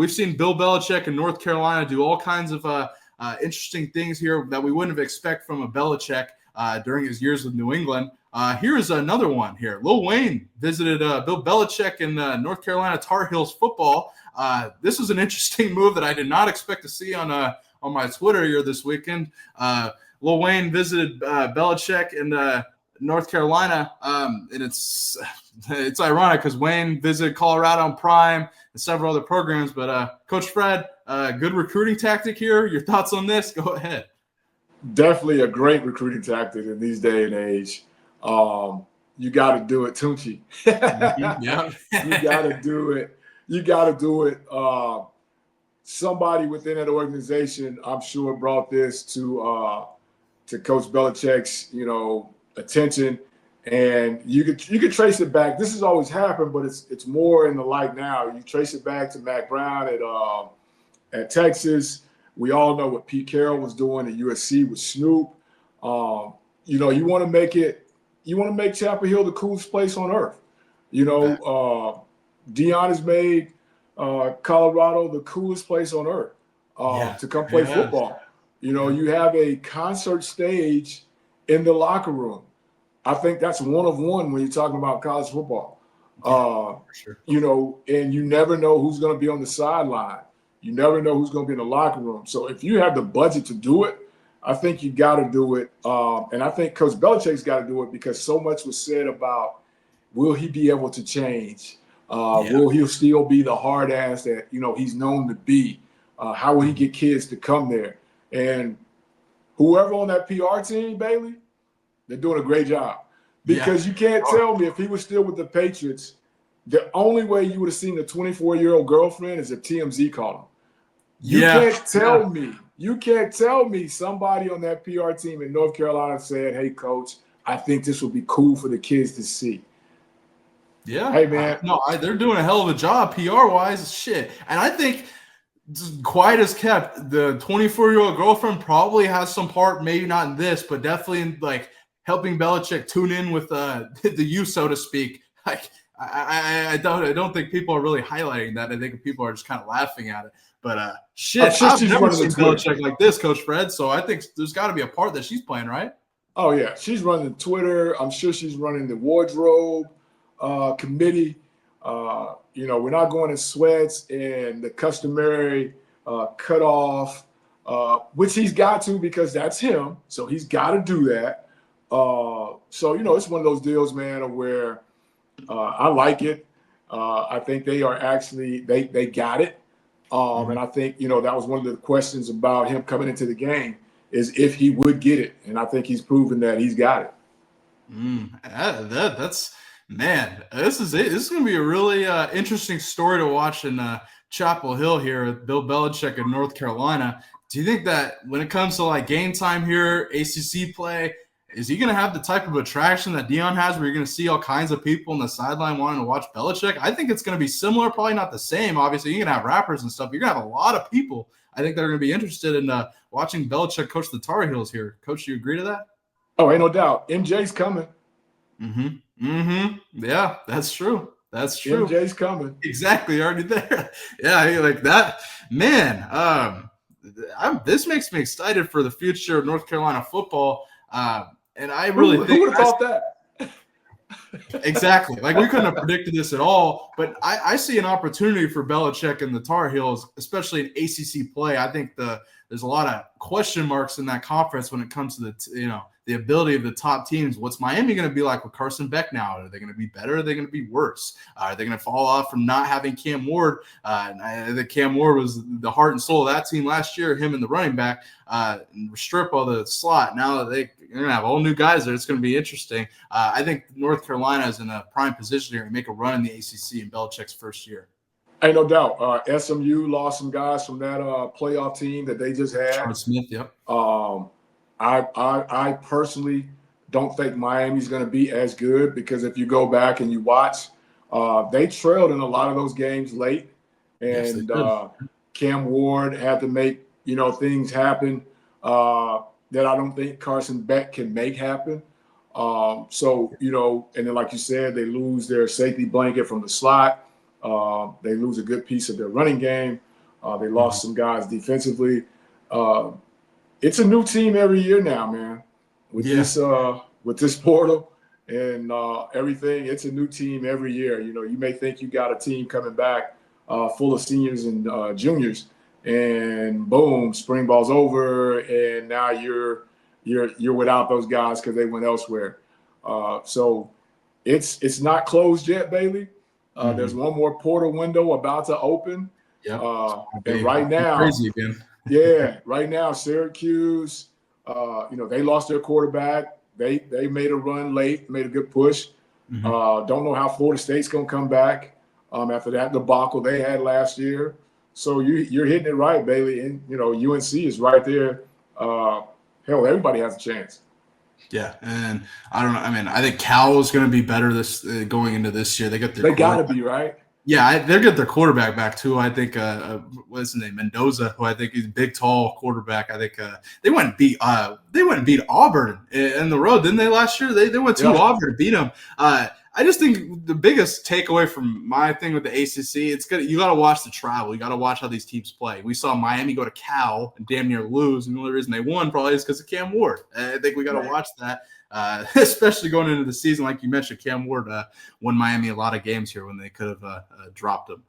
We've seen Bill Belichick in North Carolina do all kinds of interesting things here that we wouldn't have expected from a Belichick during his years with New England. Here is another one here. Lil Wayne visited Bill Belichick in North Carolina Tar Heels football. This was an interesting move that I did not expect to see on my Twitter here this weekend. Lil Wayne visited Belichick in North Carolina, and it's ironic because Wayne visited Colorado on Prime and several other programs. But Coach Fred, good recruiting tactic here. Your thoughts on this? Go ahead. Definitely a great recruiting tactic in these day and age. You got to do it, Tunchi. Yeah, you got to do it. You got to do it. Somebody within that organization, I'm sure, brought this to Coach Belichick's, attention, and you could trace it back. This has always happened, but it's more in the light now. You trace it back to Mac Brown at Texas. We all know what Pete Carroll was doing at USC with Snoop. You want to make Chapel Hill the coolest place on earth. Deion has made Colorado the coolest place on earth to come play football. You have a concert stage in the locker room. I think that's one of one when you're talking about college football. For sure. And you never know who's going to be on the sideline. You never know who's going to be in the locker room. So if you have the budget to do it, I think you got to do it. And I think Coach Belichick's got to do it because so much was said about, will he be able to change? Will he still be the hard ass that, he's known to be? How will he get kids to come there? And whoever on that PR team, Bailey, they're doing a great job. Because you can't tell me if he was still with the Patriots, the only way you would have seen the 24-year-old girlfriend is if TMZ called him. You can't tell me somebody on that PR team in North Carolina said, hey, coach, I think this would be cool for the kids to see. Yeah. Hey, man. They're doing a hell of a job PR-wise. Shit. And I think quiet as kept, the 24-year-old girlfriend probably has some part, maybe not in this, but definitely in helping Belichick tune in with the youth, so to speak. I don't think people are really highlighting that. I think people are just kind of laughing at it. But shit, I've never seen Belichick like this, Coach Fred. So I think there's got to be a part that she's playing, right? Oh yeah, she's running Twitter. I'm sure she's running the wardrobe committee. We're not going in sweats and the customary cut off, which he's got to because that's him. So he's got to do that. It's one of those deals, man, where I like it. I think they are actually they got it. And I think that was one of the questions about him coming into the game is if he would get it, and I think he's proven that he's got it. That's. Man, this is it. This is going to be a really interesting story to watch in Chapel Hill here with Bill Belichick in North Carolina. Do you think that when it comes to game time here, ACC play, is he going to have the type of attraction that Deion has where you're going to see all kinds of people on the sideline wanting to watch Belichick? I think it's going to be similar, probably not the same. Obviously, you're going to have rappers and stuff. You're going to have a lot of people, I think, that are going to be interested in watching Belichick coach the Tar Heels here. Coach, do you agree to that? Oh, ain't no doubt. MJ's coming. Yeah, that's true. MJ's coming. Exactly, already there. Yeah, like that. Man, this makes me excited for the future of North Carolina football. And I really think who would have thought that? Exactly. We couldn't have predicted this at all. But I see an opportunity for Belichick and the Tar Heels, especially in ACC play. I think there's a lot of question marks in that conference when it comes to the ability of the top teams. What's Miami going to be like with Carson Beck now? Are they going to be better? Are they going to be worse? Are they going to fall off from not having Cam Ward? I think Cam Ward was the heart and soul of that team last year, him and the running back, strip all the slot. Now they're going to have all new guys there. It's going to be interesting. I think North Carolina is in a prime position here to make a run in the ACC in Belichick's first year. Ain't no doubt. SMU lost some guys from that playoff team that they just had. Charles Smith, yep. I personally don't think Miami's going to be as good because if you go back and you watch, they trailed in a lot of those games late, and Cam Ward had to make things happen that I don't think Carson Beck can make happen. And then like you said, they lose their safety blanket from the slot. They lose a good piece of their running game. They lost some guys defensively. It's a new team every year now, man. With this portal and everything, it's a new team every year. You know, you may think you got a team coming back full of seniors and juniors, and boom, spring ball's over, and now you're without those guys because they went elsewhere. So it's not closed yet, Bailey. There's one more portal window about to open. Yep. And right now, crazy again. yeah, right now, Syracuse, they lost their quarterback. They made a run late, made a good push. Don't know how Florida State's going to come back after that debacle they had last year. So you're hitting it right, Bailey. And, UNC is right there. Hell, everybody has a chance. Yeah, and I don't know. I mean, I think Cal is going to be better this going into this year. They got to be, right? Yeah, they're getting their quarterback back too. I think what's his name, Mendoza, who I think is a big, tall quarterback. I think they went and beat Auburn in the road, didn't they, last year? They went to Auburn to beat them. I just think the biggest takeaway from my thing with the ACC, it's good. You got to watch the travel. You got to watch how these teams play. We saw Miami go to Cal and damn near lose, and the only reason they won probably is because of Cam Ward. I think we got to watch that. Especially going into the season, like you mentioned, Cam Ward won Miami a lot of games here when they could have dropped them.